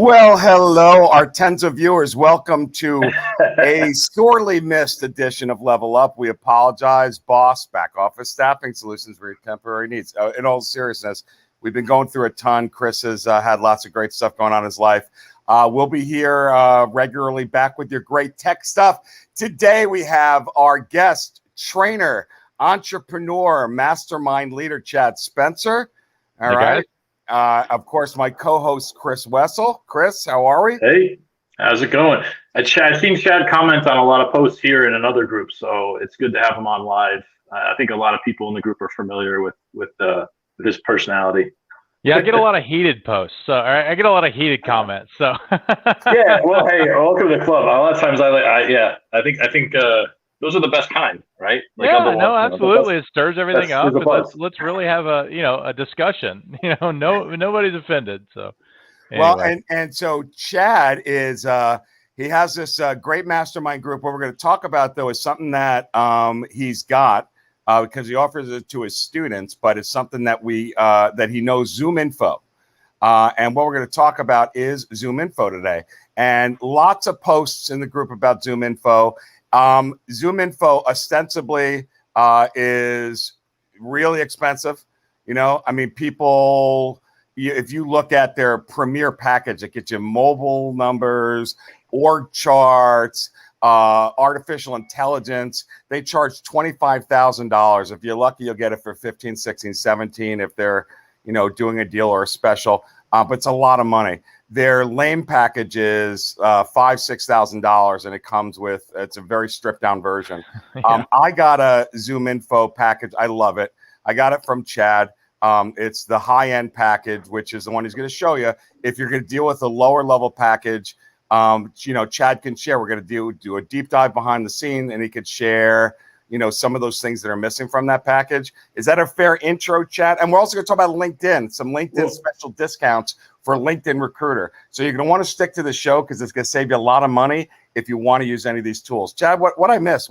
Well, hello, our tens of viewers. Welcome to a sorely missed edition of Level Up. We apologize, boss, back office staffing solutions for your temporary needs. In all seriousness, we've been going through a ton. Chris has had lots of great stuff going on in his life. We'll be here regularly back with your great tech stuff. Today, we have our guest, trainer, entrepreneur, mastermind leader, Chad Spencer. All right. Guys. Of course, my co-host, Chris Wessel. Chris, how are we? Hey, how's it going? I've seen Chad comment on a lot of posts here and in other groups, so it's good to have him on live. I think a lot of people in the group are familiar with his personality. Yeah, I get a lot of heated posts. So I get a lot of heated comments. So yeah, well, hey, welcome to the club. A lot of times I think those are the best kind, right? Like no, absolutely. It stirs everything up. Let's really have a discussion. Nobody's offended. So anyway. Well, and so Chad is he has this great mastermind group. What we're going to talk about though is something that he's got because he offers it to his students, but it's something that that he knows, Zoom Info. And what we're going to talk about is Zoom Info today, and lots of posts in the group about Zoom Info. Zoom Info ostensibly is really expensive. I mean, people, if you look at their premier package, it gets you mobile numbers, org charts, artificial intelligence. They charge $25,000. If you're lucky, you'll get it for 15, 16, 17 if they're, doing a deal or a special. But it's a lot of money. Their lame package is $5,000-$6,000, and it comes with, it's a very stripped down version. Yeah. I got a Zoom Info package. I love it. I got it from Chad. It's the high end package, which is the one he's going to show you. If you're going to deal with a lower level package, Chad can share. We're going to do a deep dive behind the scene, and he could share some of those things that are missing from that package. Is that a fair intro, Chad? And we're also going to talk about LinkedIn, some LinkedIn special discounts for LinkedIn Recruiter. So you're going to want to stick to the show because it's going to save you a lot of money if you want to use any of these tools. Chad, what I miss?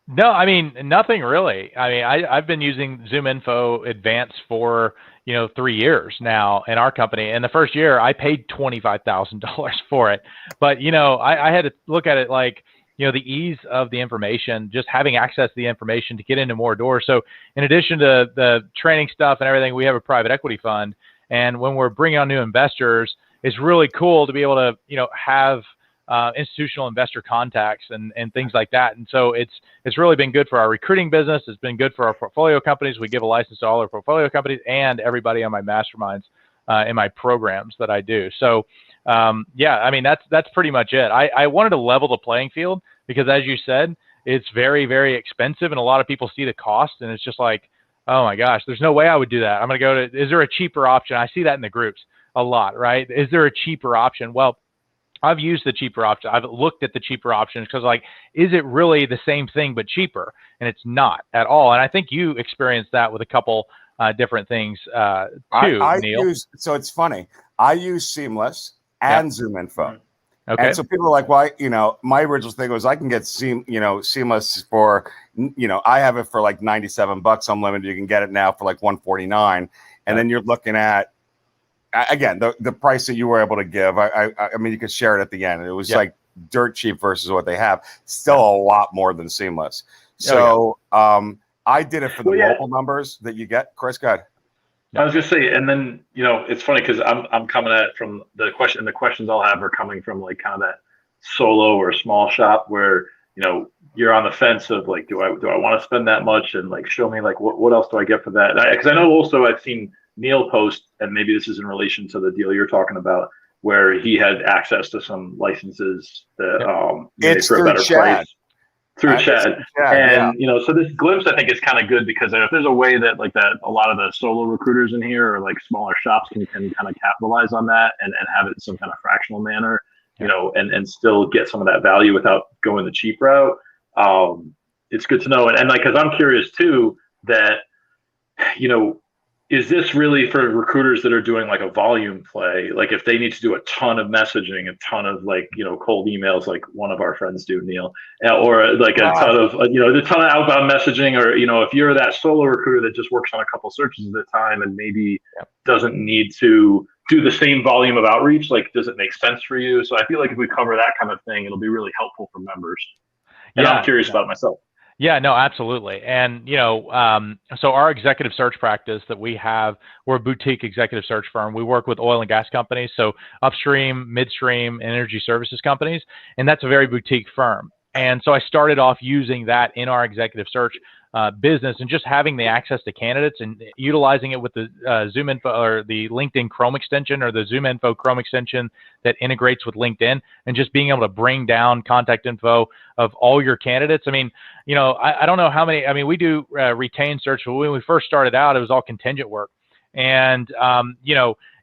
No, I mean, nothing really. I mean, I've been using Zoom Info Advanced for 3 years now in our company. And the first year I paid $25,000 for it. But, I had to look at it like, the ease of the information, just having access to the information to get into more doors. So in addition to the training stuff and everything, we have a private equity fund. And when we're bringing on new investors, it's really cool to be able to, have institutional investor contacts and things like that. And so it's really been good for our recruiting business. It's been good for our portfolio companies. We give a license to all our portfolio companies and everybody on my masterminds in my programs that I do. So I mean, that's pretty much it. I wanted to level the playing field because, as you said, it's very, very expensive, and a lot of people see the cost, and it's just like, oh my gosh, there's no way I would do that. I'm going to go to, is there a cheaper option? I see that in the groups a lot, right? Is there a cheaper option? Well, I've used the cheaper option. I've looked at the cheaper options because, like, is it really the same thing but cheaper? And it's not at all. And I think you experienced that with a couple different things too, Neil. So it's funny. I use Seamless and Zoom Info. Okay. And so people are like, why, my original thing was I can get Seamless for, I have it for like $97 unlimited. You can get it now for like $149. And then you're looking at, again, the price that you were able to give. I mean, you could share it at the end. It was like dirt cheap versus what they have. Still a lot more than Seamless. So I did it for the mobile numbers that you get. Chris, go ahead. I was gonna say, and then it's funny because I'm coming at it from the questions I'll have are coming from like kind of that solo or small shop where you're on the fence of like, do I want to spend that much, and like show me like what else do I get for that? Because I know also I've seen Neil post, and maybe this is in relation to the deal you're talking about, where he had access to some licenses that it's for a better price. Through Chad. And, so this glimpse, I think, is kind of good because if there's a way that like that, a lot of the solo recruiters in here or like smaller shops can kind of capitalize on that and have it in some kind of fractional manner, and still get some of that value without going the cheap route. It's good to know. And like, cause I'm curious too, that, is this really for recruiters that are doing like a volume play? Like if they need to do a ton of messaging, a ton of like, cold emails, like one of our friends do, Neil, or like a ton of, a ton of outbound messaging, or, if you're that solo recruiter that just works on a couple searches at a time and maybe doesn't need to do the same volume of outreach, like, does it make sense for you? So I feel like if we cover that kind of thing, it'll be really helpful for members. And I'm curious about myself. Yeah, no, absolutely. And, so our executive search practice that we have, we're a boutique executive search firm. We work with oil and gas companies, so upstream, midstream, energy services companies, and that's a very boutique firm. And so I started off using that in our executive search business, and just having the access to candidates and utilizing it with the ZoomInfo or the LinkedIn Chrome extension or the ZoomInfo Chrome extension that integrates with LinkedIn, and just being able to bring down contact info of all your candidates. I mean, I don't know how many, we do retained search, but when we first started out, it was all contingent work. And,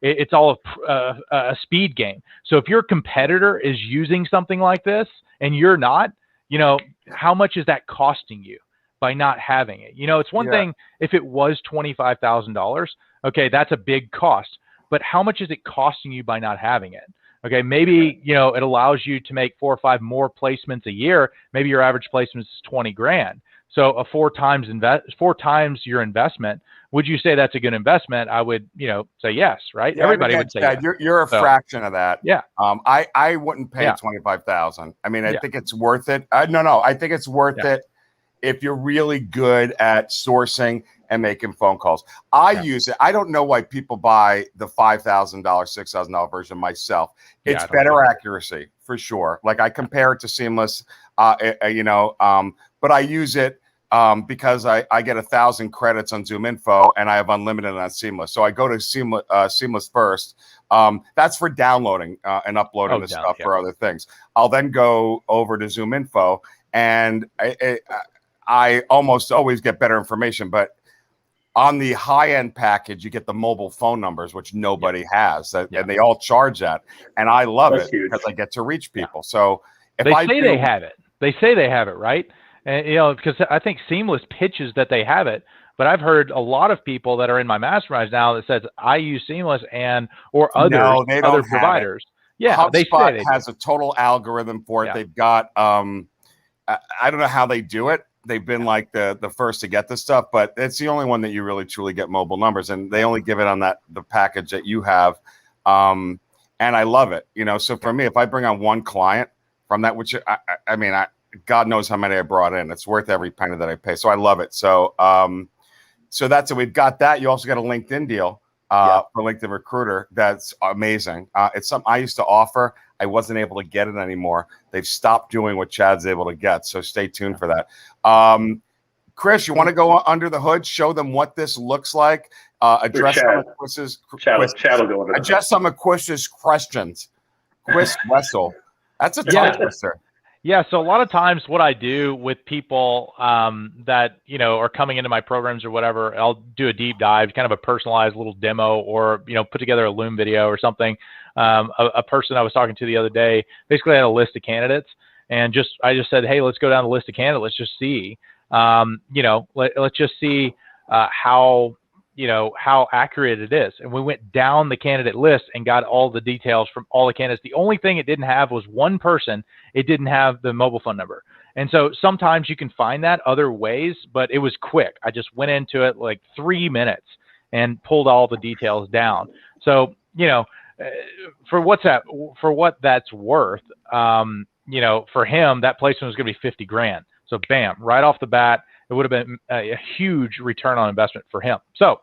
it's all a speed game. So if your competitor is using something like this and you're not, how much is that costing you by not having it? It's one thing if it was $25,000, okay, that's a big cost, but how much is it costing you by not having it? Okay, maybe, it allows you to make 4 or 5 more placements a year. Maybe your average placement is 20 grand. So a 4 times your investment. Would you say that's a good investment? I would, say yes, right? Yeah, Everybody would say yes. You're a fraction of that. Yeah. I wouldn't pay 25,000. I mean, I think it's worth it. No, I think it's worth it if you're really good at sourcing and making phone calls. I use it. I don't know why people buy the $5,000, $6,000 version myself. It's better accuracy for sure. Like I compare it to Seamless, but I use it because I get 1,000 credits on ZoomInfo and I have unlimited on Seamless. So I go to Seamless first. That's for downloading and uploading the stuff for other things. I'll then go over to ZoomInfo, and I almost always get better information, but on the high-end package, you get the mobile phone numbers, which nobody has, and they all charge that. And I love it because I get to reach people. So if they have it. They say they have it, right? And, because I think Seamless pitches that they have it, but I've heard a lot of people that are in my masterminds now that says I use Seamless or other providers. Yeah, HubSpot has a total algorithm for it. They've got I don't know how they do it. They've been like the first to get this stuff, but it's the only one that you really truly get mobile numbers, and they only give it on the package that you have. And I love it. So for me, if I bring on one client from that, which I mean, God knows how many I brought in, it's worth every penny that I pay. So I love it. So so that's it. We've got that. You also got a LinkedIn deal for LinkedIn Recruiter. That's amazing. It's something I used to offer. I wasn't able to get it anymore. They've stopped doing what Chad's able to get. So stay tuned for that. Chris, you want to go under the hood, show them what this looks like, address some of Chris's questions. Chris Wessel. That's a tongue twister. Yeah, so a lot of times what I do with people that, are coming into my programs or whatever, I'll do a deep dive, kind of a personalized little demo, or, put together a Loom video or something. A person I was talking to the other day basically had a list of candidates, and I just said, hey, let's go down the list of candidates. Let's just see, let's just see how accurate it is. And we went down the candidate list and got all the details from all the candidates. The only thing it didn't have was one person. It didn't have the mobile phone number. And so sometimes you can find that other ways, but it was quick. I just went into it like 3 minutes and pulled all the details down. So, for what that's worth, for him, that placement was going to be 50 grand. So bam, right off the bat, it would have been a huge return on investment for him. So,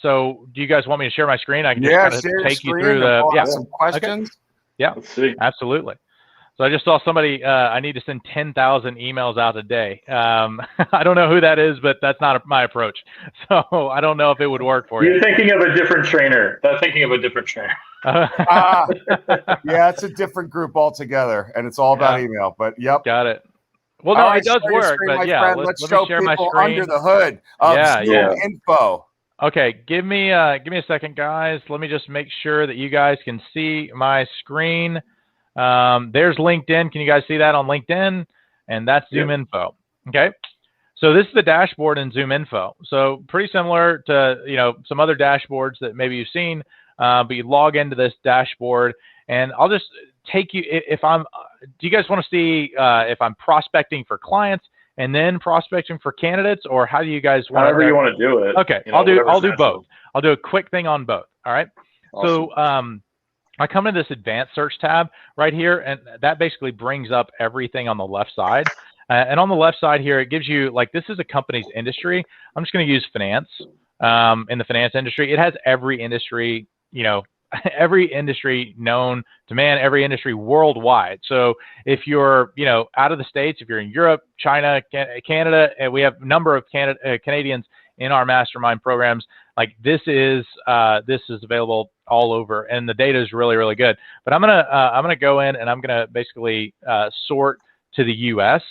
so do you guys want me to share my screen? I can just kind of take you through some questions. Okay. Yeah, let's see. Absolutely. So I just saw somebody, I need to send 10,000 emails out a day. I don't know who that is, but that's not my approach. So I don't know if it would work for you. You're thinking of a different trainer. Yeah, it's a different group altogether, and it's all about email, but yep. Got it. Well, no, it does work, but yeah, let's show share people my screen. Under the hood of ZoomInfo. Okay, give me a second, guys. Let me just make sure that you guys can see my screen. There's LinkedIn. Can you guys see that on LinkedIn? And that's ZoomInfo. Okay. So this is the dashboard in Zoom Info. So pretty similar to, some other dashboards that maybe you've seen, but you log into this dashboard, and I'll just take you, do you guys want to see if I'm prospecting for clients and then prospecting for candidates, or how do you guys want However you want to do it. Okay, I'll do both. I'll do a quick thing on both. All right. Awesome. So I come to this advanced search tab right here, and that basically brings up everything on the left side. And on the left side here, it gives you, like, this is a company's industry. I'm just going to use finance. In the finance industry, it has every industry, every industry known to man, every industry worldwide. So if you're, out of the States, if you're in Europe, China, Canada, and we have a number of Canadians in our mastermind programs, like this is available all over, and the data is really, really good. But I'm gonna go in and I'm gonna basically sort to the U.S.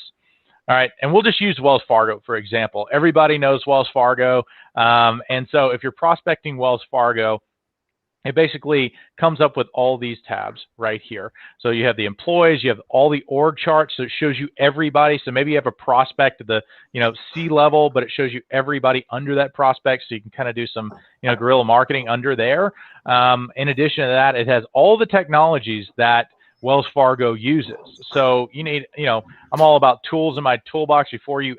All right, and we'll just use Wells Fargo, for example. Everybody knows Wells Fargo, and so if you're prospecting Wells Fargo, it basically comes up with all these tabs right here. So you have the employees, you have all the org charts, so it shows you everybody. So maybe you have a prospect at the C level, but it shows you everybody under that prospect, so you can kind of do some guerrilla marketing under there. In addition to that, it has all the technologies that Wells Fargo uses. So you need, I'm all about tools in my toolbox before you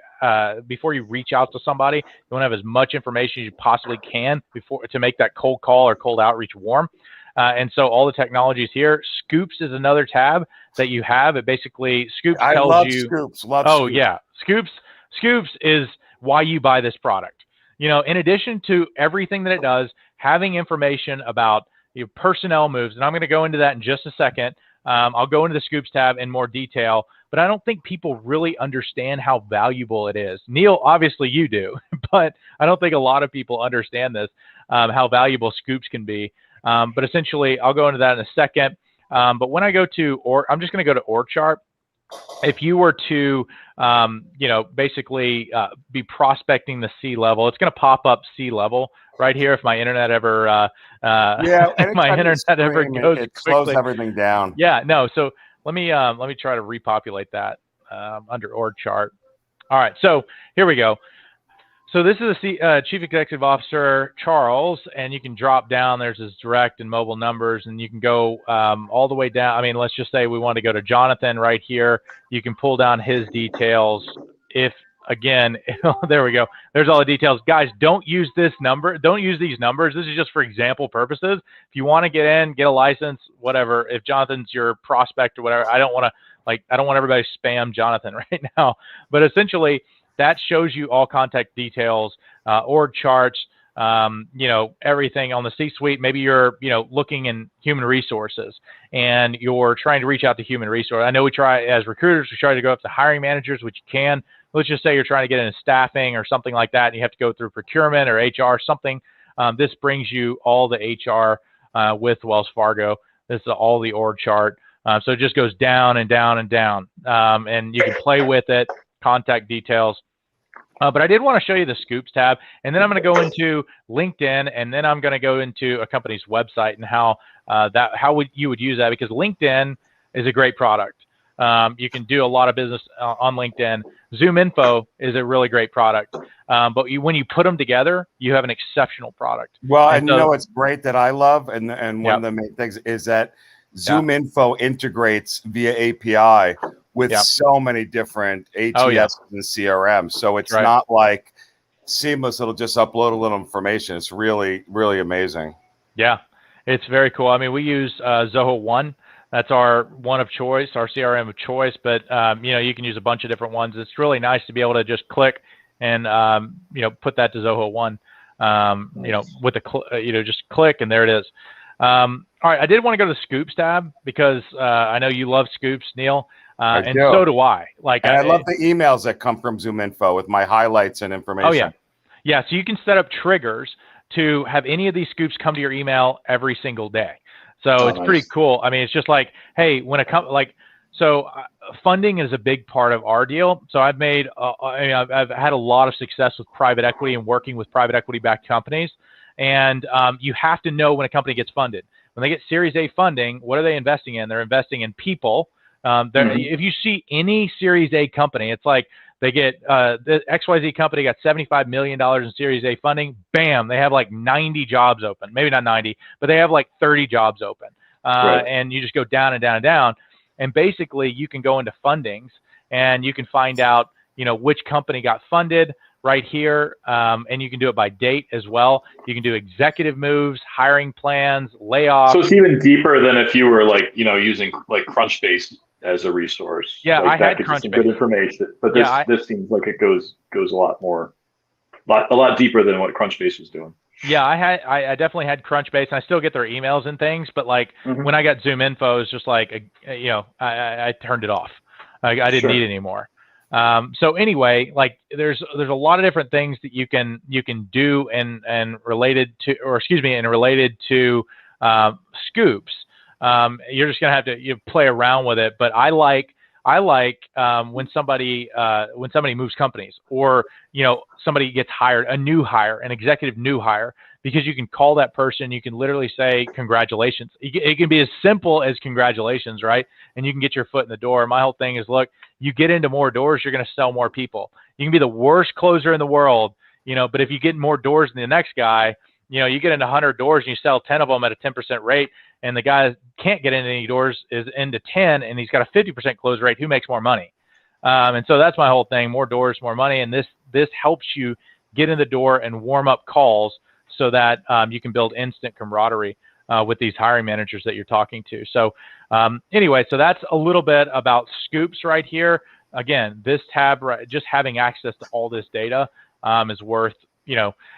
reach out to somebody. You want to have as much information as you possibly can to make that cold call or cold outreach warm. And so all the technologies here. Scoops is another tab that you have. It basically, Scoops tells you. Scoops. Scoops. Yeah. Scoops is why you buy this product. In addition to everything that it does, having information about your personnel moves, and I'm going to go into that in just a second. I'll go into the Scoops tab in more detail, but I don't think people really understand how valuable it is. Neil, obviously you do, but I don't think a lot of people understand this, how valuable Scoops can be. But essentially, I'll go into that in a second. But when I go to, I'm just going to go to org chart. If you were to, basically be prospecting the C level, it's going to pop up C level right here. If my internet ever, if my internet ever goes, it slows everything down. Yeah, no. So let me try to repopulate that under org chart. All right, so here we go. So this is the Chief Executive Officer, Charles, and you can drop down. There's his direct and mobile numbers, and you can go all the way down. I mean, let's just say we want to go to Jonathan right here. You can pull down his details. Again, there we go. There's all the details. Guys, don't use this number. Don't use these numbers. This is just for example purposes. If you want to get in, get a license, whatever. If Jonathan's your prospect or whatever, I don't want everybody to spam Jonathan right now. But essentially, that shows you all contact details, org charts, everything on the C-suite. Maybe you're, looking in human resources and you're trying to reach out to human resource. I know we try as recruiters, we try to go up to hiring managers, which you can. Let's just say you're trying to get into staffing or something like that, and you have to go through procurement or HR, something. This brings you all the HR with Wells Fargo. This is all the org chart. So it just goes down and down and down, and you can play with it, contact details. But I did want to show you the Scoops tab, and then I'm going to go into LinkedIn, and then I'm going to go into a company's website and how you would use that, because LinkedIn is a great product. You can do a lot of business on LinkedIn. Zoom Info is a really great product, but when you put them together, you have an exceptional product. Well, and what's great that I love, and one of the main things is that Zoom Info integrates via API with so many different ATS and CRM. So it's not like seamless. It'll just upload a little information. It's really, really amazing. Yeah, it's very cool. I mean, we use Zoho One. That's our one of choice, our CRM of choice. But, you can use a bunch of different ones. It's really nice to be able to just click and, put that to Zoho One, with just click and there it is. All right. I did want to go to the Scoops tab because I know you love Scoops, Neil. And so do I. And I love the emails that come from Zoom Info with my highlights and information. Oh, yeah. Yeah. So you can set up triggers to have any of these Scoops come to your email every single day. So it's pretty cool. I mean, it's just like, hey, when funding is a big part of our deal. So I've made, I've had a lot of success with private equity and working with private equity backed companies. And you have to know when a company gets funded. When they get Series A funding, what are they investing in? They're investing in people. If you see any Series A company, it's like They get the XYZ company got $75 million in Series A funding. Bam, they have like 90 jobs open. Maybe not 90, but they have like 30 jobs open. Right. And you just go down and down and down. And basically, you can go into fundings and you can find out, which company got funded right here. And you can do it by date as well. You can do executive moves, hiring plans, layoffs. So it's even deeper than if you were like, using like Crunchbase as a resource. Yeah, like I had that gives you some Crunchbase. good information, but this seems like it goes a lot more, a lot deeper than what Crunchbase was doing. Yeah, I definitely had Crunchbase, and I still get their emails and things, but like when I got Zoom Info, it's just like, I turned it off. I didn't need it anymore. So anyway, like there's a lot of different things that you can do and related to Scoops. You're just gonna have to play around with it, but I like when somebody moves companies, or somebody gets hired, an executive new hire, because you can call that person, you can literally say congratulations. It can be as simple as congratulations, right? And you can get your foot in the door. My whole thing is, look, you get into more doors, you're going to sell more people. You can be the worst closer in the world, but if you get more doors than the next guy, you get into 100 doors and you sell 10 of them at a 10% rate, and the guy can't get into any doors is into 10, and he's got a 50% close rate. Who makes more money? And so that's my whole thing: more doors, more money. And this helps you get in the door and warm up calls so that you can build instant camaraderie with these hiring managers that you're talking to. So anyway, so that's a little bit about Scoops right here. Again, this tab, just having access to all this data is worth,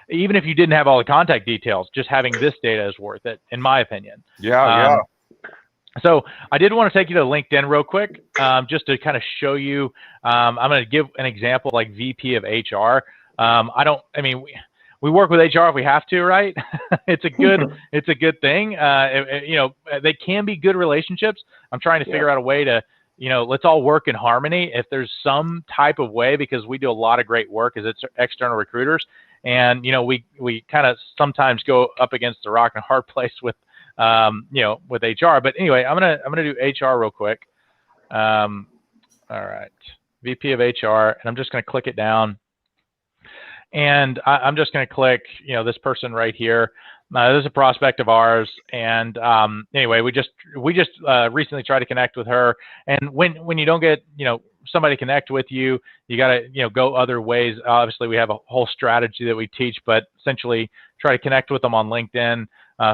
even if you didn't have all the contact details, just having this data is worth it, in my opinion. Yeah. So I did want to take you to LinkedIn real quick, just to kind of show you. I'm going to give an example, like VP of HR. We work with HR if we have to, right? It's a good thing. They can be good relationships. I'm trying to figure out a way to, let's all work in harmony. If there's some type of way, because we do a lot of great work as external recruiters, and we kind of sometimes go up against a rock and a hard place with with HR. But anyway, I'm gonna do HR real quick. All right, VP of HR, and I'm just gonna click it down, and I'm just gonna click this person right here. This is a prospect of ours, and anyway, we just recently tried to connect with her, and when you don't get somebody connect with you, you gotta go other ways. Obviously, we have a whole strategy that we teach, but essentially try to connect with them on LinkedIn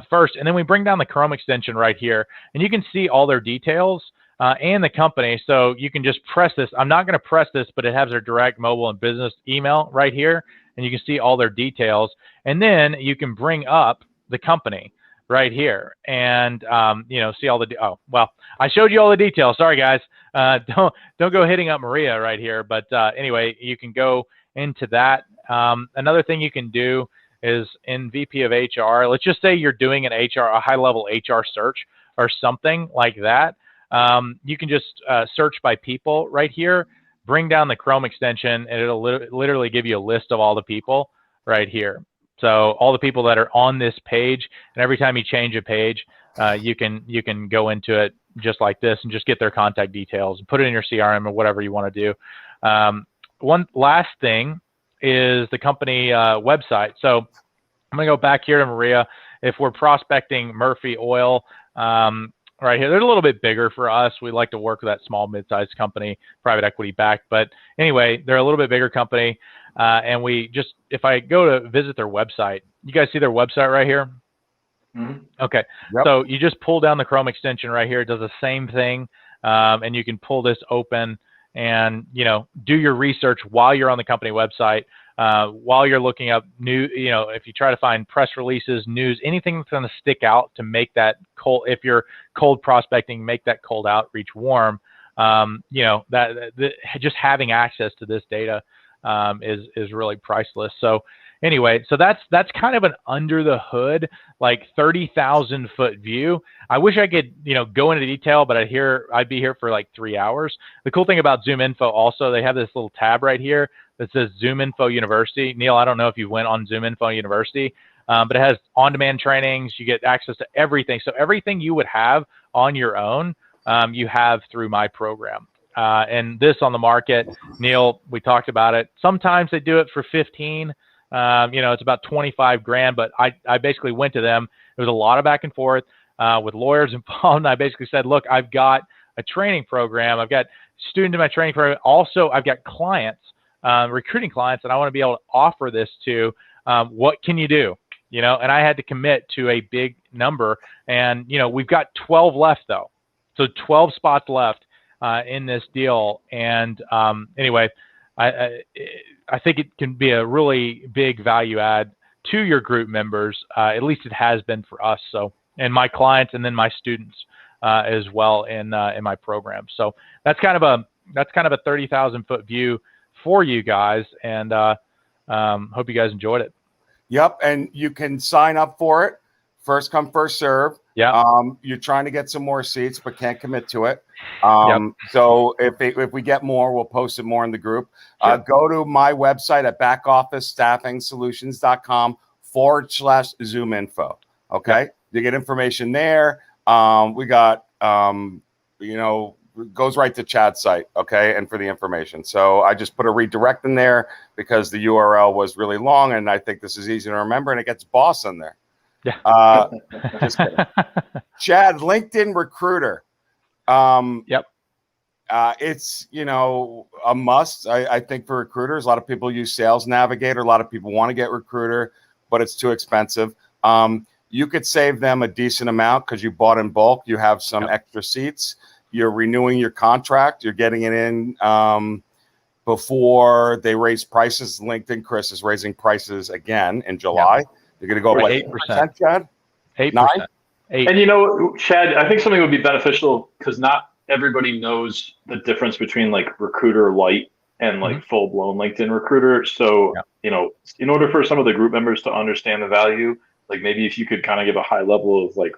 first, and then we bring down the Chrome extension right here, and you can see all their details and the company. So you can just press this. I'm not going to press this, but it has their direct mobile and business email right here, and you can see all their details. And then you can bring up the company right here, and see all the. I showed you all the details. Sorry, guys. Don't go hitting up Maria right here. But anyway, you can go into that. Another thing you can do is in VP of HR. Let's just say you're doing a high-level HR search or something like that. You can just search by people right here, bring down the Chrome extension, and it'll literally give you a list of all the people right here. So all the people that are on this page, and every time you change a page, you can go into it just like this and just get their contact details and put it in your CRM or whatever you want to do. One last thing is the company website. So I'm going to go back here to Maria. If we're prospecting Murphy Oil, right here, they're a little bit bigger for us. We like to work with that small, mid-sized company, private equity backed. But anyway, they're a little bit bigger company. And if I go to visit their website, you guys see their website right here? Mm-hmm. Okay. Yep. So you just pull down the Chrome extension right here. It does the same thing. And you can pull this open and, do your research while you're on the company website, while you're looking up new, if you try to find press releases, news, anything that's going to stick out to make that cold, if you're cold prospecting, make that cold outreach warm. Just having access to this data is really priceless. So anyway, so that's kind of an under the hood, like 30,000 foot view. I wish I could, go into detail, but I'd be here for like 3 hours. The cool thing about Zoom Info also, they have this little tab right here that says Zoom Info University. Neil, I don't know if you went on Zoom Info University, but it has on-demand trainings. You get access to everything. So everything you would have on your own, you have through my program. And this on the market, Neil, we talked about it. Sometimes they do it for 15. It's about 25 grand, but I basically went to them. There was a lot of back and forth with lawyers involved. And I basically said, look, I've got a training program. I've got students in my training program. Also, I've got clients, recruiting clients, and I want to be able to offer this to. What can you do? And I had to commit to a big number. And, we've got 12 left, though. So 12 spots left in this deal. And anyway, I think it can be a really big value add to your group members. At least it has been for us. So, and my clients, and then my students as well in my program. So that's kind of a 30,000 foot view for you guys. And hope you guys enjoyed it. Yep, and you can sign up for it. First come, first serve. Yeah. You're trying to get some more seats, but can't commit to it. Yep. So if we get more, we'll post it more in the group. Sure. Go to my website at backofficestaffingsolutions.com/Zoom info. Okay, Yep. you get information there. We got it goes right to Chad's site, okay, and for the information. So I just put a redirect in there because the URL was really long, and I think this is easy to remember, and it gets boss in there. Yeah. Just kidding. Chad, LinkedIn Recruiter. Yep. It's, a must, I think, for recruiters. A lot of people use Sales Navigator. A lot of people want to get Recruiter, but it's too expensive. You could save them a decent amount because you bought in bulk. You have some extra seats. You're renewing your contract. You're getting it in before they raise prices. LinkedIn, Chris, is raising prices again in July. You're going to go up like 8%, Chad? 8%. 9%? 8%. And Chad, I think something would be beneficial because not everybody knows the difference between like Recruiter Lite and like full blown LinkedIn Recruiter. So, in order for some of the group members to understand the value, like maybe if you could kind of give a high level of like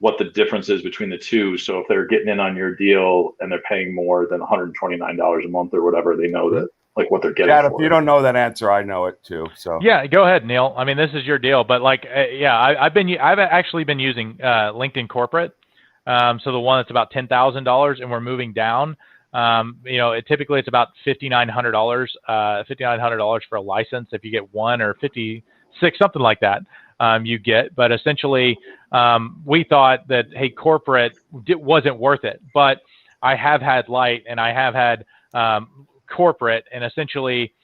what the difference is between the two. So if they're getting in on your deal and they're paying more than $129 a month or whatever, they know that like what they're getting. Chad, if you don't know that answer, I know it too. So yeah, go ahead, Neil. I mean, this is your deal, but like, I've actually been using LinkedIn Corporate. So the one that's about $10,000, and we're moving down. Typically it's about $5,900 for a license. If you get one, or 56, something like that. You get, but essentially we thought that, hey, corporate wasn't worth it, but I have had Lite and I have had corporate, and essentially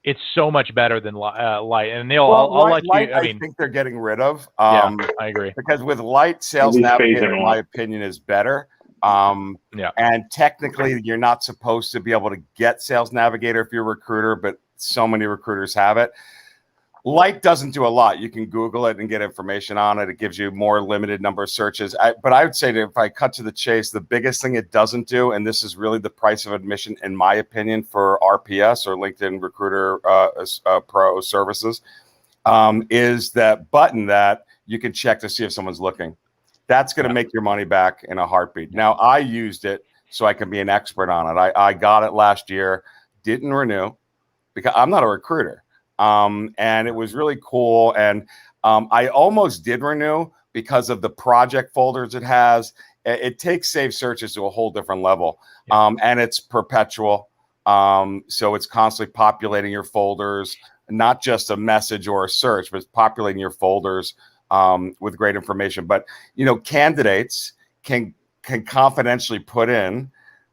it's so much better than Lite. And Neil, I'll let you. I think they're getting rid of. Yeah, I agree. Because with Lite, Sales Navigator, in my opinion, is better. And technically, you're not supposed to be able to get Sales Navigator if you're a recruiter, but so many recruiters have it. Lite doesn't do a lot. You can Google it and get information on it. It gives you more limited number of searches. But I would say that if I cut to the chase, the biggest thing it doesn't do, and this is really the price of admission, in my opinion, for RPS or LinkedIn Recruiter Pro services, is that button that you can check to see if someone's looking. That's going to make your money back in a heartbeat. Now, I used it so I can be an expert on it. I got it last year, didn't renew because I'm not a recruiter. And it was really cool. And I almost did renew because of the project folders it has. It takes saved searches to a whole different level. And it's perpetual. So it's constantly populating your folders, not just a message or a search, but it's populating your folders with great information. But, candidates can confidentially put in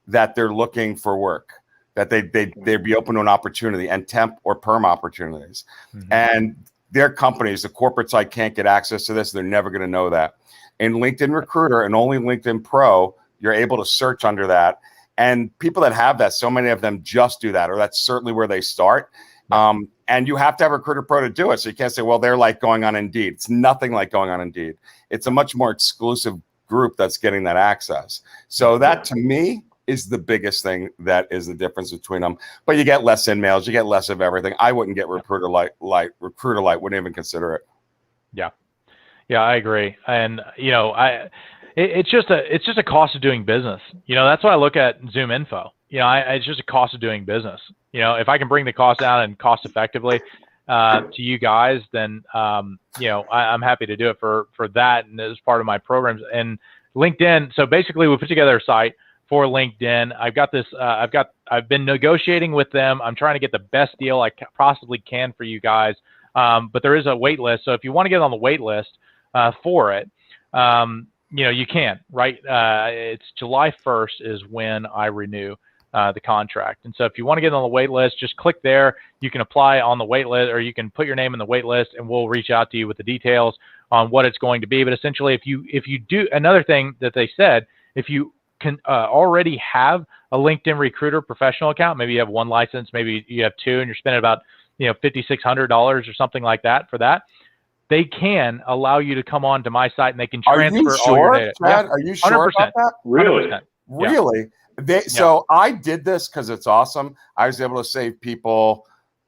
that they're looking for work, that they'd be open to an opportunity, and temp or perm opportunities. And their companies, the corporate side, can't get access to this. They're never going to know that. In LinkedIn Recruiter and only LinkedIn Pro, you're able to search under that. And people that have that, so many of them just do that, or that's certainly where they start. And you have to have Recruiter Pro to do it. So you can't say, well, they're like going on Indeed. It's nothing like going on Indeed. It's a much more exclusive group that's getting that access. So that, to me, is the biggest thing that is the difference between them. But you get less in-mails, you get less of everything. I wouldn't get Recruiter Lite. Recruiter Lite wouldn't even consider it. Yeah, I agree. And it's just a cost of doing business. That's why I look at Zoom Info. It's just a cost of doing business. If I can bring the cost down and cost effectively to you guys, then I'm happy to do it for that, and as part of my programs. And LinkedIn. So basically, we put together a site for LinkedIn. I've got this. I've been negotiating with them. I'm trying to get the best deal I possibly can for you guys. But there is a wait list. So if you want to get on the wait list for it, you can. Right? It's July 1st is when I renew the contract. And so if you want to get on the wait list, just click there. You can apply on the wait list, or you can put your name in the wait list, and we'll reach out to you with the details on what it's going to be. But essentially, if you do, another thing that they said, if you can already have a LinkedIn Recruiter professional account, maybe you have one license, maybe you have two, and you're spending about $5,600 or something like that for that, they can allow you to come on to my site and they can transfer all your data. Chad? Yeah, are you sure 100%, about that? Really? 100%. Really? So I did this because it's awesome. I was able to save people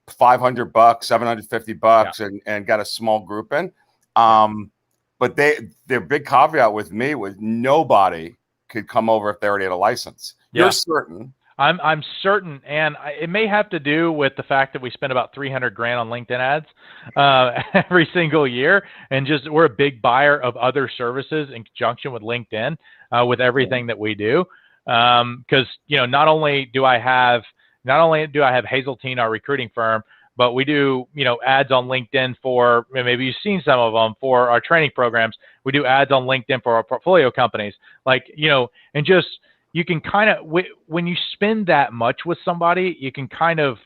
$500, $750, and got a small group in. But their big caveat with me was nobody could come over if they already had a license. Yeah. You're certain? I'm certain, and it may have to do with the fact that we spend about $300 grand on LinkedIn ads every single year, and just we're a big buyer of other services in conjunction with LinkedIn with everything that we do. Because not only do I have Hazeltine, our recruiting firm, but we do ads on LinkedIn for, maybe you've seen some of them, for our training programs. We do ads on LinkedIn for our portfolio companies, and just, you can kind of, when you spend that much with somebody, you can kind of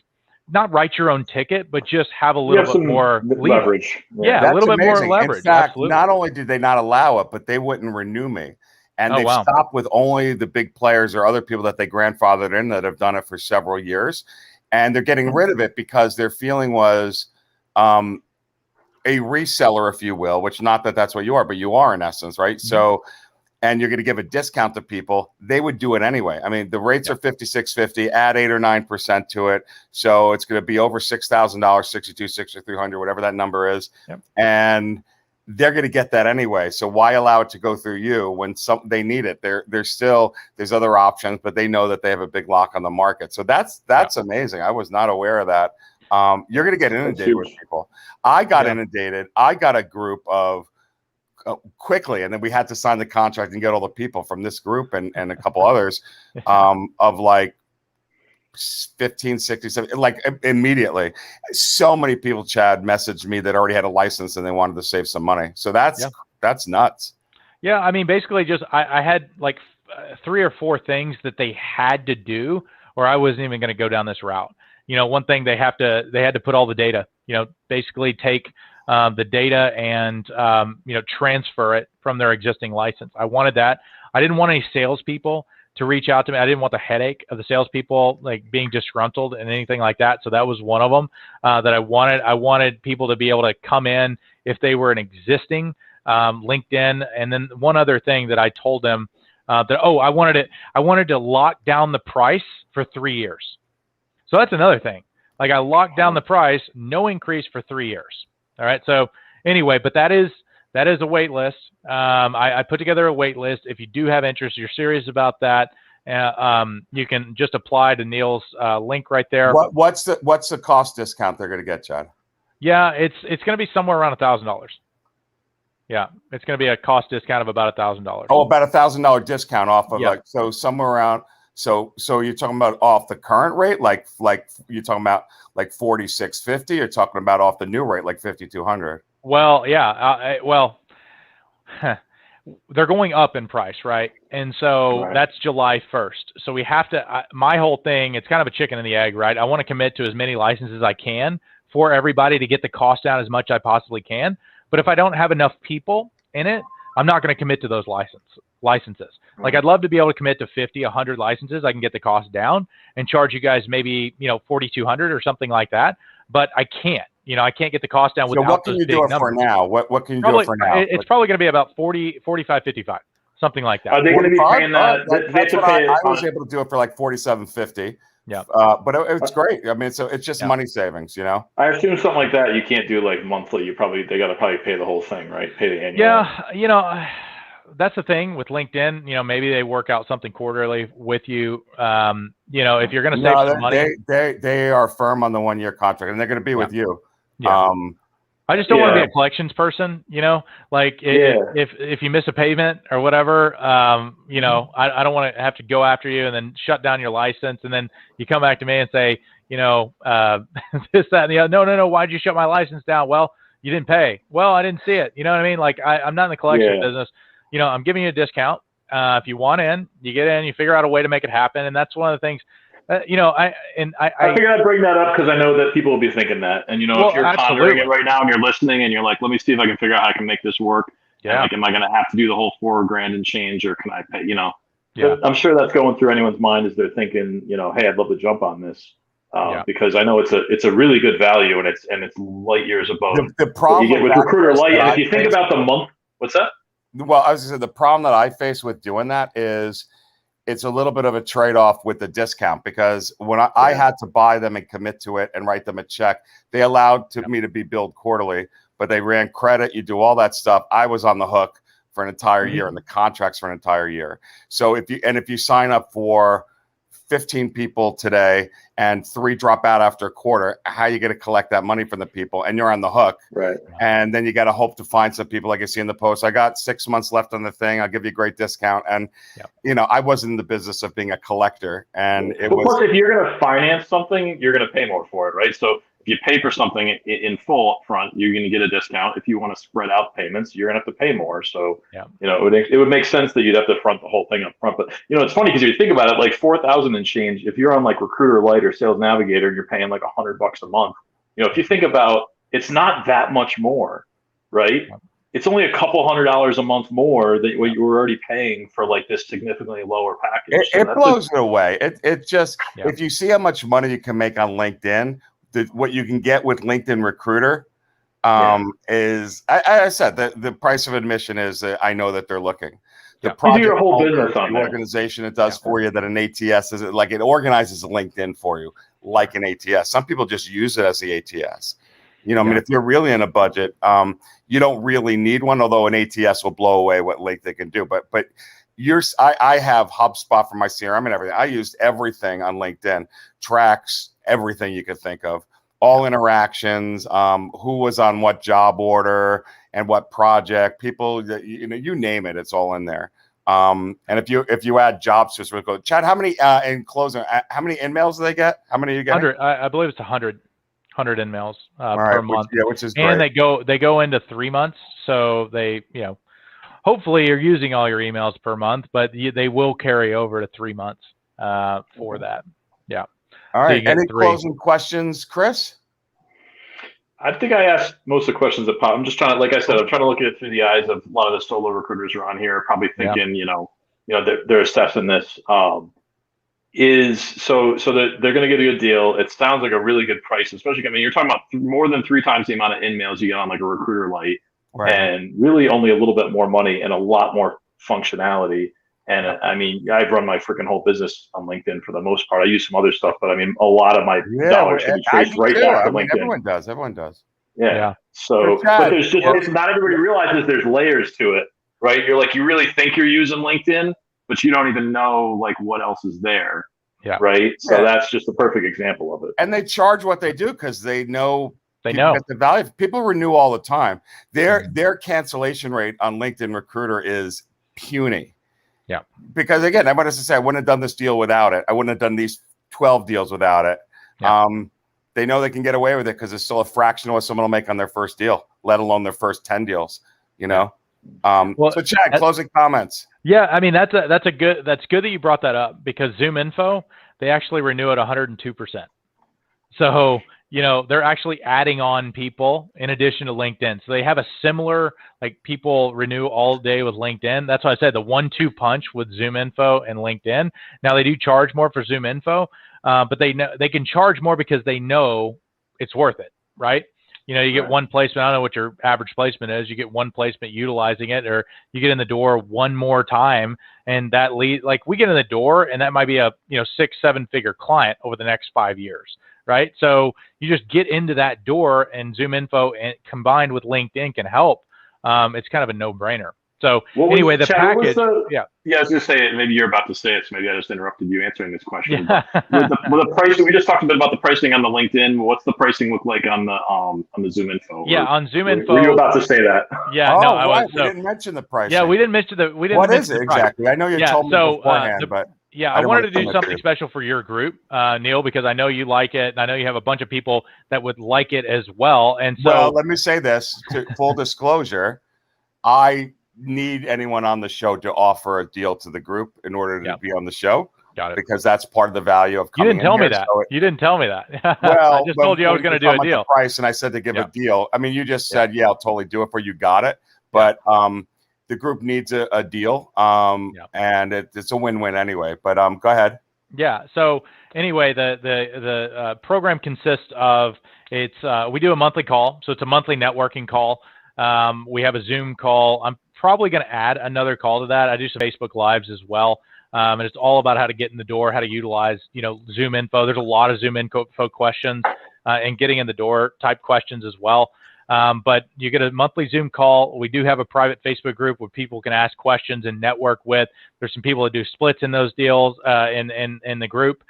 not write your own ticket, but just have a little bit more leverage. Yeah, a little bit more leverage. In fact, absolutely. Not only did they not allow it, but they wouldn't renew me. And they've stopped with only the big players or other people that they grandfathered in that have done it for several years. And they're getting rid of it because their feeling was a reseller, if you will, which not that that's what you are, but you are in essence, right? Mm-hmm. So, and you're going to give a discount to people, they would do it anyway. I mean, the rates are $5,650, add 8 or 9% to it. So it's going to be over $6,000, $6,200, $6,300, whatever that number is. Yep. And they're going to get that anyway. So why allow it to go through you when they need it? There's other options, but they know that they have a big lock on the market. So that's amazing. I was not aware of that. You're going to get inundated with people. I got inundated. I got a group of quickly, and then we had to sign the contract and get all the people from this group and a couple others of like 15, 60, 70, like immediately. So many people, Chad, messaged me that already had a license and they wanted to save some money. So that's nuts. Yeah, I mean, basically just I had like 3 or 4 things that they had to do, or I wasn't even going to go down this route. One thing they had to put all the data, basically take the data and transfer it from their existing license. I wanted that. I didn't want any salespeople to reach out to me. I didn't want the headache of the salespeople like being disgruntled and anything like that. So that was one of them that I wanted. I wanted people to be able to come in if they were an existing LinkedIn. And then one other thing that I told them I wanted to lock down the price for 3 years. So that's another thing. Like I locked down the price, no increase for 3 years. All right. So anyway, but that is a wait list. I put together a wait list. If you do have interest, you're serious about that, you can just apply to Neil's link right there. What's the cost discount they're going to get, Chad? Yeah, it's going to be somewhere around $1,000. Yeah, it's going to be a cost discount of about $1,000. Oh, about $1,000 discount off of so somewhere around. So you're talking about off the current rate, like you're talking about like $4,650. You're talking about off the new rate, like $5,200. Well, yeah. They're going up in price, right? And so that's July 1st. So we have to. My whole thing, it's kind of a chicken and the egg, right? I want to commit to as many licenses as I can for everybody to get the cost down as much as I possibly can. But if I don't have enough people in it, I'm not going to commit to those licenses. Like I'd love to be able to commit to 50, 100 licenses. I can get the cost down and charge you guys maybe, $4,200 or something like that. But I can't. I can't get the cost down without those big numbers. So what can you do it for now? What can you do it for now? It's probably going to be about 40, 45, 55, something like that. Are they going to be paying that? I was able to do it for like $47.50. Yeah, but it's great. I mean, it's just money savings, I assume something like that you can't do like monthly. They got to probably pay the whole thing, right? Pay the annual. Yeah, that's the thing with LinkedIn. Maybe they work out something quarterly with you. If you're going to save some money, they are firm on the 1-year contract, and they're going to be with you. I just don't want to be a collections person, like if you miss a payment or whatever, I don't want to have to go after you and then shut down your license. And then you come back to me and say, this, that, and the other. No. Why'd you shut my license down? Well, you didn't pay. Well, I didn't see it. You know what I mean? Like I'm not in the collection business. I'm giving you a discount. If you want in, you get in, you figure out a way to make it happen. And that's one of the things, I figured I'd bring that up because I know that people will be thinking that. And, if you're pondering it right now and you're listening and you're like, let me see if I can figure out how I can make this work. Yeah. And like, am I going to have to do the whole $4,000 and change, or can I pay, Yeah. I'm sure that's going through anyone's mind as they're thinking, hey, I'd love to jump on this. Because I know it's a really good value, and it's light years above the problem you get with Recruiter Lite. And if you think about the month, what's that? Well, I was going to say the problem that I face with doing that is it's a little bit of a trade-off with the discount, because when I had to buy them and commit to it and write them a check, they allowed me to be billed quarterly, but they ran credit. You do all that stuff. I was on the hook for an entire year, and the contracts for an entire year. So if you sign up for 15 people today and 3 drop out after a quarter, how are you going to collect that money from the people? And you're on the hook. Right. And then you got to hope to find some people, like I see in the post, I got 6 months left on the thing. I'll give you a great discount. And, I wasn't in the business of being a collector. And plus, if you're going to finance something, you're going to pay more for it, right? So if you pay for something in full up front, you're going to get a discount. If you want to spread out payments, you're going to have to pay more. So, it would make sense that you'd have to front the whole thing up front. But, it's funny because if you think about it, like 4,000 and change, if you're on like Recruiter Lite or Sales Navigator, and you're paying like $100 a month, if you think about, it's not that much more, right? It's only a couple $100 a month more than what you were already paying for like this significantly lower package. It blows it away. It just, if you see how much money you can make on LinkedIn, what you can get with LinkedIn Recruiter is, I said, the price of admission is I know that they're looking. The project, you do your whole business on the organization it does for you that an ATS is, like it organizes LinkedIn for you like an ATS. Some people just use it as the ATS. I mean, if you're really in a budget, you don't really need one, although an ATS will blow away what LinkedIn can do. But I have HubSpot for my CRM and everything. I used everything on LinkedIn, tracks everything you could think of, all interactions, who was on what job order and what project, people, you name it, it's all in there. And if you add jobs to it, go, Chad, how many in closing? How many emails do they get? How many are you getting? 100. I believe it's 100 emails per month. Which is great. And they go into 3 months, so they hopefully you're using all your emails per month, but they will carry over to 3 months for that. Yeah. All right. So any closing questions, Chris? I think I asked most of the questions that pop. I'm just trying to, like I said, I'm trying to look at it through the eyes of a lot of the solo recruiters who are on here, probably thinking, they're assessing this. So they're going to get a good deal. It sounds like a really good price, especially, you're talking about more than 3 times the amount of emails you get on like a Recruiter Lite, and really only a little bit more money and a lot more functionality. And I've run my freaking whole business on LinkedIn for the most part. I use some other stuff, but a lot of my dollars can be traced right back to LinkedIn. Everyone does. Yeah. So, but there's just, not everybody realizes there's layers to it, right? You're like, you really think you're using LinkedIn, but you don't even know like what else is there. Yeah. Right. So that's just the perfect example of it. And they charge what they do because they know get the value. People renew all the time. Their cancellation rate on LinkedIn Recruiter is puny. Yeah. Because again, I wanted to say I wouldn't have done this deal without it. I wouldn't have done these 12 deals without it. Yeah. They know they can get away with it because it's still a fraction of what someone will make on their first deal, let alone their first 10 deals. So Chad, closing comments. Yeah, that's good that you brought that up, because ZoomInfo, they actually renew at 102%. So they're actually adding on people in addition to LinkedIn. So they have a similar, like, people renew all day with LinkedIn. That's why I said the 1-2 punch with ZoomInfo and LinkedIn. Now they do charge more for ZoomInfo, but they know they can charge more because they know it's worth it, right? You get one placement. I don't know what your average placement is. You get one placement utilizing it, or you get in the door one more time, and that lead, like, we get in the door, and that might be a 6-7 figure client over the next 5 years. Right. So you just get into that door, and ZoomInfo and combined with LinkedIn can help. It's kind of a no brainer. So What was- anyway, the Chad, what was package, the- Yeah, I was going to say, maybe you're about to say it, so maybe I just interrupted you answering this question. yeah. But with the pricing, we just talked a bit about the pricing on the LinkedIn. What's the pricing look like on the Zoom info? Yeah, Or on Zoom info. were you about to say that? Yeah, Oh, no, I right. was. We didn't mention the pricing. Yeah, we didn't mention the. We didn't What mention is it the price. exactly? I know you Yeah, told me so beforehand, but yeah, I I don't wanted wanna to do commit something to it. special for your group, Neil, because I know you like it, and I know you have a bunch of people that would like it as well. And so, well, let me say this: to full disclosure, I need anyone on the show to offer a deal to the group in order to Yep. be on the show, got it. because that's part of the value of You coming didn't tell in me here. that. So You didn't tell me that. well, I just told you I was going to do a deal. Price, and I said to give Yep. a deal. I mean, you just said, yeah, I'll totally do it for you. Got it. But the group needs a deal, and it's a win-win anyway. But go ahead. Yeah. So anyway, the program consists of we do a monthly call, so it's a monthly networking call. We have a Zoom call. I'm probably going to add another call to that. I do some Facebook Lives as well, and it's all about how to get in the door, how to utilize Zoom info. There's a lot of Zoom info questions and getting in the door type questions as well. But you get a monthly Zoom call. We do have a private Facebook group where people can ask questions and network with. There's some people that do splits in those deals in the group.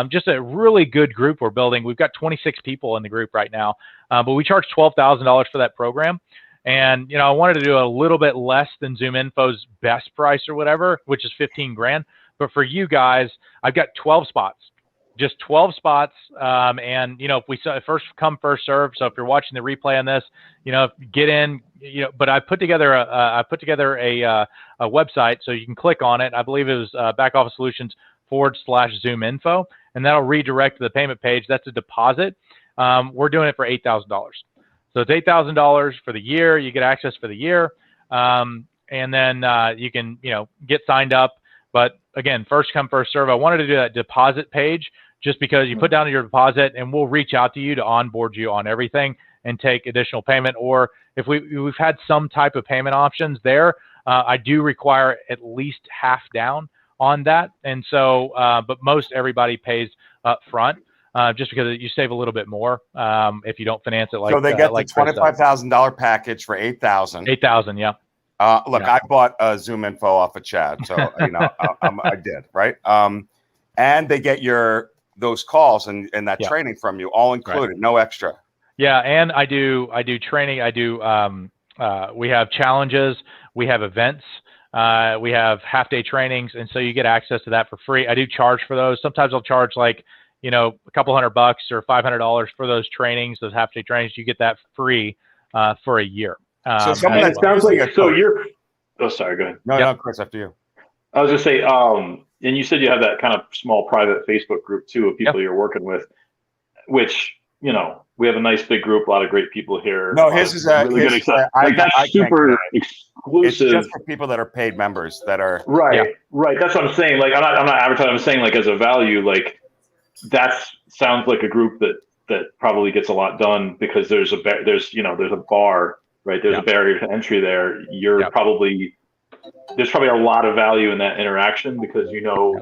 Just a really good group we're building. We've got 26 people in the group right now, but we charge $12,000 for that program. And I wanted to do a little bit less than Zoom Info's best price or whatever, which is 15 grand. But for you guys, I've got 12 spots. Just 12 spots, and if we first come, first serve. So if you're watching the replay on this, get in. But I put together a website, so you can click on it. I believe it was backofficesolutions/Zoom Info, and that'll redirect to the payment page. That's a deposit. We're doing it for $8,000. So it's $8,000 for the year. You get access for the year, and then you can get signed up. But again, first come, first serve. I wanted to do that deposit page just because you put down your deposit and we'll reach out to you to onboard you on everything and take additional payment. Or if we've had some type of payment options there, I do require at least half down on that. And so, but most everybody pays up front just because you save a little bit more if you don't finance it. So they get the $25,000 package for $8,000. $8,000, yeah. Look, I bought Zoom Info off of Chad, so I did, right? And they get those calls and that training from you, all included, no extra. Yeah, and I do training. I do. We have challenges. We have events. We have half-day trainings, and so you get access to that for free. I do charge for those. Sometimes I'll charge like a couple $100 or $500 for those trainings, those half-day trainings. You get that free for a year. So it sounds like you're. Oh, sorry. Go ahead. No, Chris, after you. I was just say, and you said you have that kind of small private Facebook group too of people you're working with, which we have a nice big group, a lot of great people here. No, his is really good. That's super exclusive. It's just for people that are paid members that are right. That's what I'm saying. Like I'm not advertising. I'm saying like as a value, like that sounds like a group that probably gets a lot done because there's a bar. Right, there's a barrier to entry there. There's probably a lot of value in that interaction because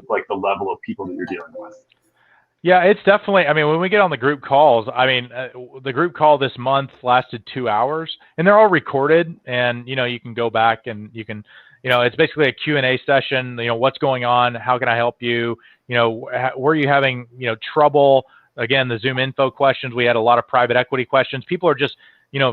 like the level of people that you're dealing with. Yeah, it's definitely. I mean, when we get on the group calls, the group call this month lasted 2 hours, and they're all recorded. And you can go back and you can, it's basically a Q&A session. What's going on? How can I help you? Were you having trouble? Again, the Zoom Info questions. We had a lot of private equity questions. People are just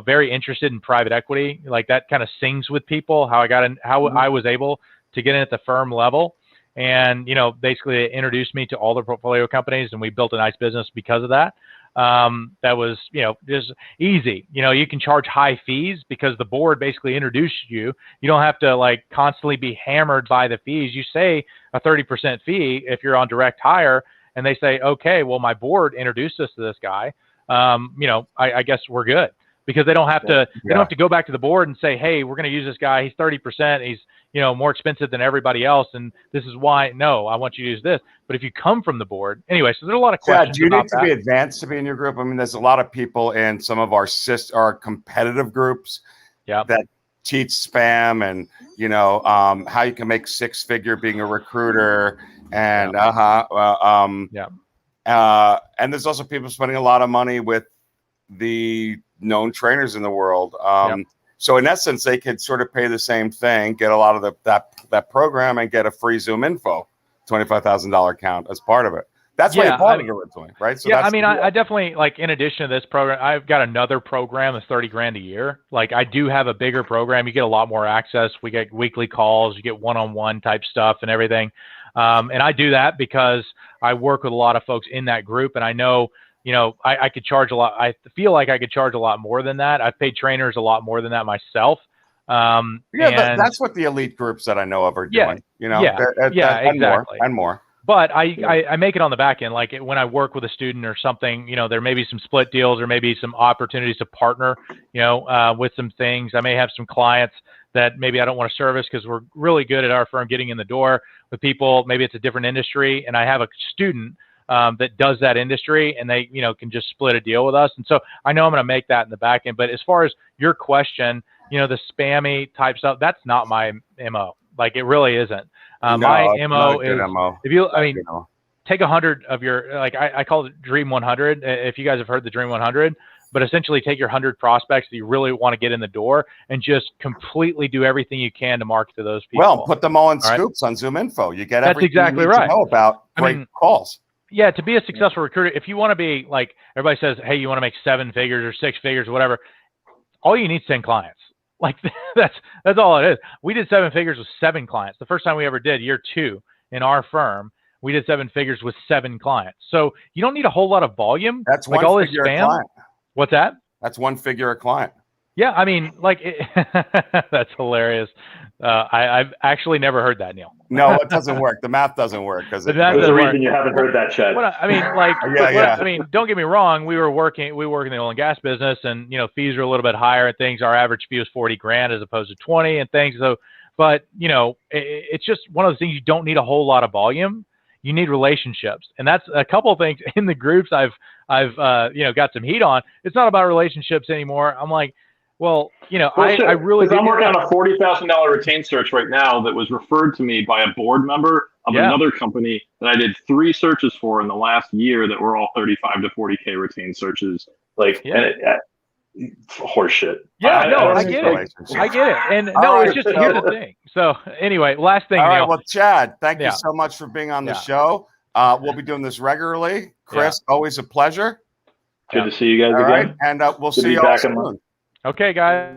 very interested in private equity. Like that kind of sings with people, how I was able to get in at the firm level. And, basically it introduced me to all the portfolio companies and we built a nice business because of that. That was, just easy. You can charge high fees because the board basically introduced you. You don't have to like constantly be hammered by the fees. You say a 30% fee if you're on direct hire and they say, okay, well, my board introduced us to this guy. I guess we're good. Because they don't have to don't have to go back to the board and say, hey, we're going to use this guy. He's 30%. He's more expensive than everybody else, and this is why. No, I want you to use this. But if you come from the board, anyway. So there's a lot of questions. Do you need to be advanced to be in your group? I mean, there's a lot of people in some of our competitive groups that teach spam and how you can make six-figure being a recruiter and and there's also people spending a lot of money with the known trainers in the world. So in essence, they could sort of pay the same thing, get a lot of that program, and get a free Zoom info $25,000 account as part of it. That's why you bought it originally, right? So yeah, that's I mean, I definitely, like, in addition to this program, I've got another program that's $30,000 a year. Like, I do have a bigger program. You get a lot more access. We get weekly calls. You get one-on-one type stuff and everything. And I do that because I work with a lot of folks in that group, and I know, I could charge a lot. I feel like I could charge a lot more than that. I've paid trainers a lot more than that myself. That's what the elite groups that I know of are doing. Exactly. And more. But I make it on the back end. Like, when I work with a student or something, there may be some split deals or maybe some opportunities to partner, with some things. I may have some clients that maybe I don't want to service because we're really good at our firm getting in the door with people. Maybe it's a different industry, and I have a student that does that industry, and they, can just split a deal with us. And so I know I'm going to make that in the back end. But as far as your question, the spammy type stuff, that's not my MO. Like, it really isn't. My MO is, take 100 of your, like, I call it Dream 100. If you guys have heard the Dream 100, but essentially take your 100 prospects that you really want to get in the door and just completely do everything you can to market to those people. Well, put them all in scoops on Zoom Info. You get everything exactly you need to know about great calls. Yeah, to be a successful recruiter, if you want to be, like, everybody says, hey, you want to make 7 figures or 6 figures or whatever, all you need is 10 clients. Like, that's all it is. We did 7 figures with 7 clients. The first time we ever did, year 2 in our firm, we did 7 figures with 7 clients. So you don't need a whole lot of volume. That's like one figure a client. What's that? That's 1 figure a client. Yeah, I mean, like, that's hilarious. I've actually never heard that, Neil. No, it doesn't work. The math doesn't work because there's a reason you haven't heard that, Chad. I mean, like, I mean, don't get me wrong. We work in the oil and gas business, and fees are a little bit higher and things. Our average fee was $40,000 as opposed to 20 and things. So, but it's just one of those things. You don't need a whole lot of volume. You need relationships, and that's a couple of things in the groups I've got some heat on. It's not about relationships anymore. I'm like, well, I really. I'm working on a $40,000 retained search right now that was referred to me by a board member of another company that I did 3 searches for in the last year that were all 35 to 40K retained searches. Like, horseshit. Yeah, I get it. I get it. And it's just, here's the thing. So anyway, last thing. All right. Well, Chad, thank you so much for being on the show. We'll be doing this regularly. Chris, always a pleasure. Good to see you guys again. Right. And we'll see you all soon. Okay, guys.